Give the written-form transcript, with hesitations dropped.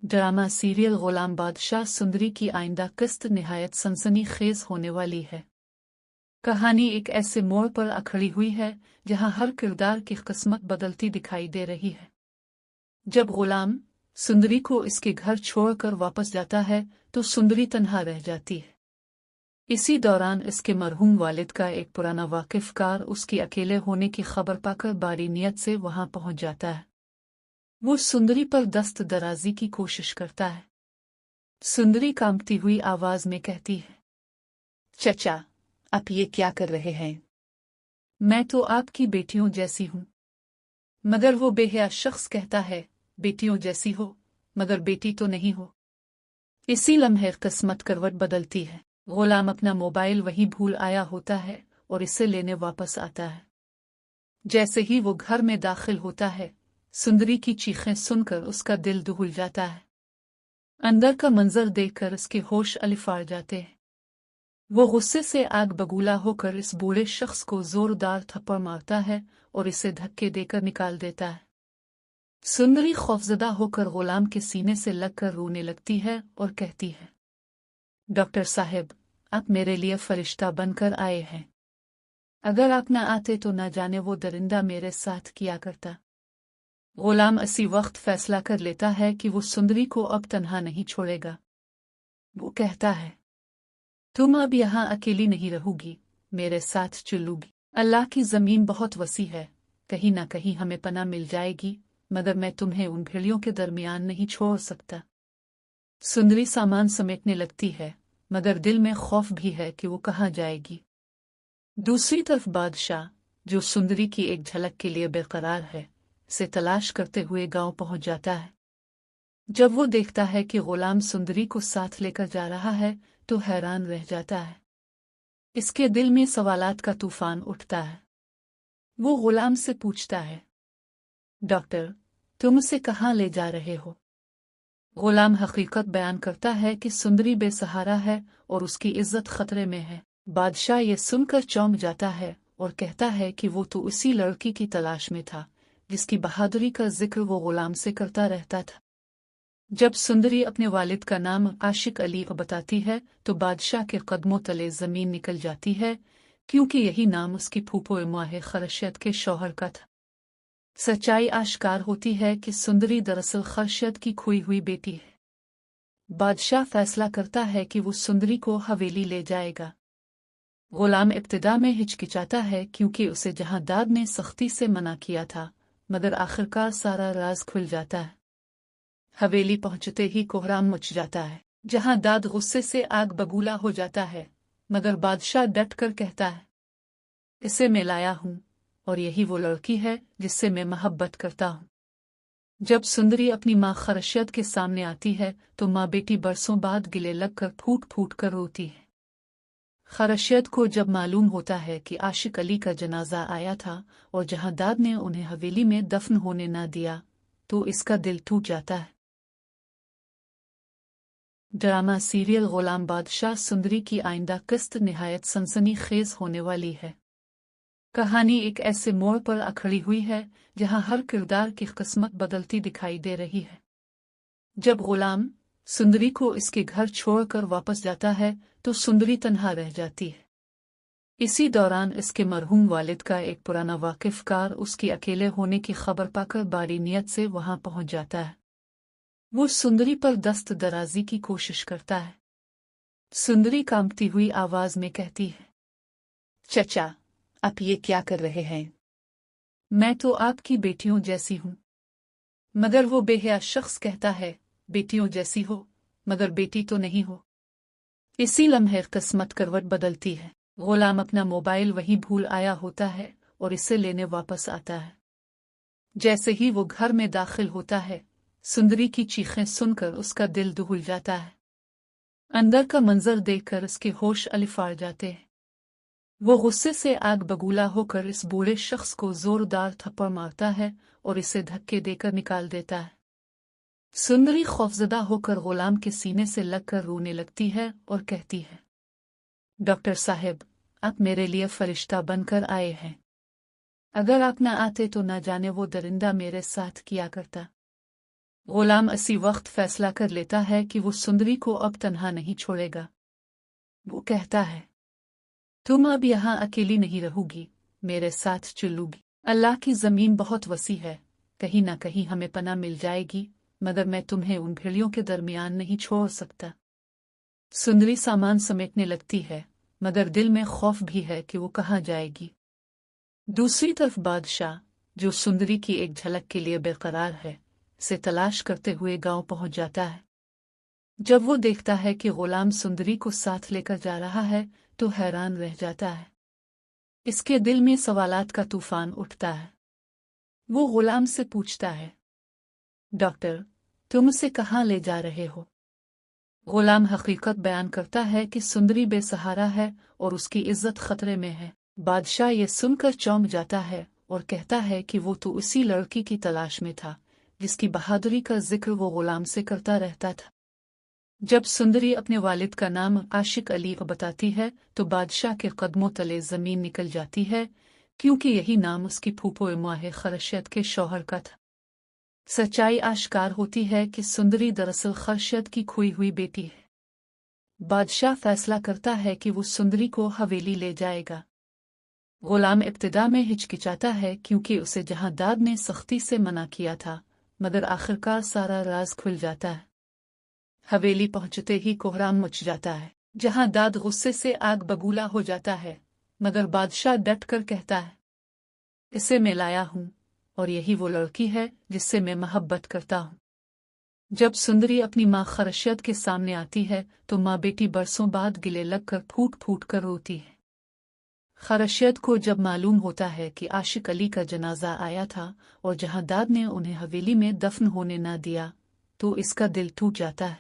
Drama serial गुलाम बादशाह सुंदरी की आइंदा किस्त निहायत सनसनीखेज होने वाली है। कहानी एक ऐसे मोड़ पर अखड़ी हुई है जहां हर किरदार की किस्मत बदलती दिखाई दे रही है। जब गुलाम सुंदरी को इसके घर छोड़कर वापस जाता है तो सुंदरी तन्हा रह जाती है। इसी दौरान इसके मरहूम वालिद का एक पुराना वाकिफकार उसकी अकेले होने की खबर पाकर बारी नियत से वहां पहुंच जाता है। वो सुंदरी पर दस्त दराजी की कोशिश करता है। सुंदरी कांपती हुई आवाज में कहती है, चचा, आप ये क्या कर रहे हैं? मैं तो आपकी बेटियों जैसी हूं। मगर वो बेहया शख्स कहता है, बेटियों जैसी हो मगर बेटी तो नहीं हो। इसी लम्हे किस्मत करवट बदलती है। गुलाम अपना मोबाइल वहीं भूल आया होता है और इसे लेने वापस आता है। जैसे ही वो घर में दाखिल होता है, सुंदरी की चीखें सुनकर उसका दिल दहल जाता है। अंदर का मंजर देखकर उसके होश अलिफार जाते हैं। वो गुस्से से आग बबूला होकर इस बूढ़े शख्स को जोरदार थप्पड़ मारता है और इसे धक्के देकर निकाल देता है। सुंदरी खौफजदा होकर गुलाम के सीने से लगकर रोने लगती है और कहती है, डॉक्टर साहब, आप मेरे लिए फरिश्ता बनकर आए हैं। अगर आप न आते तो न जाने वो दरिंदा मेरे साथ किया करता। गुलाम इसी वक्त फैसला कर लेता है कि वो सुंदरी को अब तन्हा नहीं छोड़ेगा। वो कहता है, तुम अब यहाँ अकेली नहीं रहोगी, मेरे साथ चलोगी। अल्लाह की जमीन बहुत वसी है, कहीं ना कहीं हमें पनाह मिल जाएगी, मगर मैं तुम्हें उन भेड़ियों के दरमियान नहीं छोड़ सकता। सुंदरी सामान समेटने लगती है, मगर दिल में खौफ भी है कि वो कहाँ जाएगी। दूसरी तरफ बादशाह, जो सुंदरी की एक झलक के लिए बेकरार है, से तलाश करते हुए गांव पहुंच जाता है। जब वो देखता है कि गुलाम सुंदरी को साथ लेकर जा रहा है तो हैरान रह जाता है। इसके दिल में सवालात का तूफान उठता है। वो गुलाम से पूछता है, डॉक्टर, तुम उसे कहाँ ले जा रहे हो? गुलाम हकीकत बयान करता है कि सुंदरी बेसहारा है और उसकी इज्जत खतरे में है। बादशाह ये सुनकर चौंक जाता है और कहता है कि वो तो उसी लड़की की तलाश में था जिसकी बहादुरी का जिक्र वो गुलाम से करता रहता था। जब सुंदरी अपने वालिद का नाम आशिक अली को बताती है तो बादशाह के कदमों तले जमीन निकल जाती है, क्योंकि यही नाम उसकी फूफो माहे खर्शद के शौहर का था। सच्चाई आश्कार होती है कि सुंदरी दरअसल खर्शद की खोई हुई बेटी है। बादशाह फैसला करता है कि वो सुंदरी को हवेली ले जाएगा। गुलाम इब्तिदा में हिचकिचाता है क्योंकि उसे जहांदाद ने सख्ती से मना किया था, मगर आखिरकार सारा राज खुल जाता है। हवेली पहुंचते ही कोहराम मच जाता है। जहांदाद गुस्से से आग बबूला हो जाता है, मगर बादशाह डट कर कहता है, इसे मैं लाया हूं और यही वो लड़की है जिससे मैं मोहब्बत करता हूं। जब सुंदरी अपनी माँ खर्शद के सामने आती है तो माँ बेटी बरसों बाद गिले लगकर फूट फूट कर रोती है। खर्शद को जब मालूम होता है कि आशिक अली का जनाजा आया था और जहांदाद ने उन्हें हवेली में दफन होने न दिया तो इसका दिल टूट जाता है। ड्रामा सीरियल गुलाम बादशाह सुंदरी की आइंदा किस्त निहायत सनसनीखेज होने वाली है। कहानी एक ऐसे मोड़ पर अखड़ी हुई है जहां हर किरदार की किस्मत बदलती दिखाई दे रही है। जब गुलाम सुंदरी को इसके घर छोड़कर वापस जाता है तो सुंदरी तन्हा रह जाती है। इसी दौरान इसके मरहूम वालिद का एक पुराना वाकिफकार उसकी अकेले होने की खबर पाकर बारी नियत से वहां पहुंच जाता है। वो सुंदरी पर दस्त दराजी की कोशिश करता है। सुंदरी कांपती हुई आवाज में कहती है, चचा, आप ये क्या कर रहे हैं? मैं तो आपकी बेटियों जैसी हूं। मगर वो बेहया शख्स कहता है, बेटियों जैसी हो मगर बेटी तो नहीं हो। इसी लम्हे किस्मत करवट बदलती है। गुलाम अपना मोबाइल वहीं भूल आया होता है और इसे लेने वापस आता है। जैसे ही वो घर में दाखिल होता है, सुंदरी की चीखें सुनकर उसका दिल दहल जाता है। अंदर का मंजर देखकर उसके होश अलिफार जाते हैं। वो गुस्से से आग बबूला होकर इस बूढ़े शख्स को जोरदार थप्पड़ मारता है और इसे धक्के देकर निकाल देता है। सुंदरी खौफजदा होकर गुलाम के सीने से लगकर रोने लगती है और कहती है, डॉक्टर साहब, आप मेरे लिए फरिश्ता बनकर आए हैं। अगर आप न आते तो न जाने वो दरिंदा मेरे साथ किया करता। गुलाम इसी वक्त फैसला कर लेता है कि वो सुंदरी को अब तन्हा नहीं छोड़ेगा। वो कहता है, तुम अब यहाँ अकेली नहीं रहोगी, मेरे साथ चलोगी। अल्लाह की ज़मीन बहुत वसी है, कहीं ना कहीं हमें पनाह मिल जाएगी, मगर मैं तुम्हें उन भेड़ियों के दरमियान नहीं छोड़ सकता। सुंदरी सामान समेटने लगती है, मगर दिल में खौफ भी है कि वो कहाँ जाएगी। दूसरी तरफ बादशाह, जो सुंदरी की एक झलक के लिए बेकरार है, से तलाश करते हुए गांव पहुंच जाता है। जब वो देखता है कि गुलाम सुंदरी को साथ लेकर जा रहा है तो हैरान रह जाता है। इसके दिल में सवालात का तूफान उठता है। वो गुलाम से पूछता है, डॉक्टर, तुम उसे कहाँ ले जा रहे हो? गुलाम हकीकत बयान करता है कि सुंदरी बेसहारा है और उसकी इज्जत खतरे में है। बादशाह ये सुनकर चौंक जाता है और कहता है कि वो तो उसी लड़की की तलाश में था जिसकी बहादुरी का जिक्र वो गुलाम से करता रहता था। जब सुंदरी अपने वालिद का नाम आशिक अली को बताती है तो बादशाह के कदमों तले जमीन निकल जाती है, क्योंकि यही नाम उसकी फूफो माह खर्शद के शौहर का था। सच्चाई आश्कार होती है कि सुंदरी दरअसल खर्शद की खोई हुई बेटी है। बादशाह फैसला करता है कि वो सुंदरी को हवेली ले जाएगा। गुलाम इब्तिदा में हिचकिचाता है क्योंकि उसे जहांदाद ने सख्ती से मना किया था, मगर आखिरकार सारा राज खुल जाता है। हवेली पहुंचते ही कोहराम मच जाता है। जहांदाद गुस्से से आग बबूला हो जाता है, मगर बादशाह डट कर कहता है, इसे मैं लाया हूं और यही वो लड़की है जिससे मैं मोहब्बत करता हूं। जब सुंदरी अपनी माँ खर्शद के सामने आती है तो माँ बेटी बरसों बाद गिले लगकर फूट फूट कर रोती है। खर्शद को जब मालूम होता है कि आशिक अली का जनाजा आया था और जहांदाद ने उन्हें हवेली में दफन होने न दिया तो इसका दिल टूट जाता है।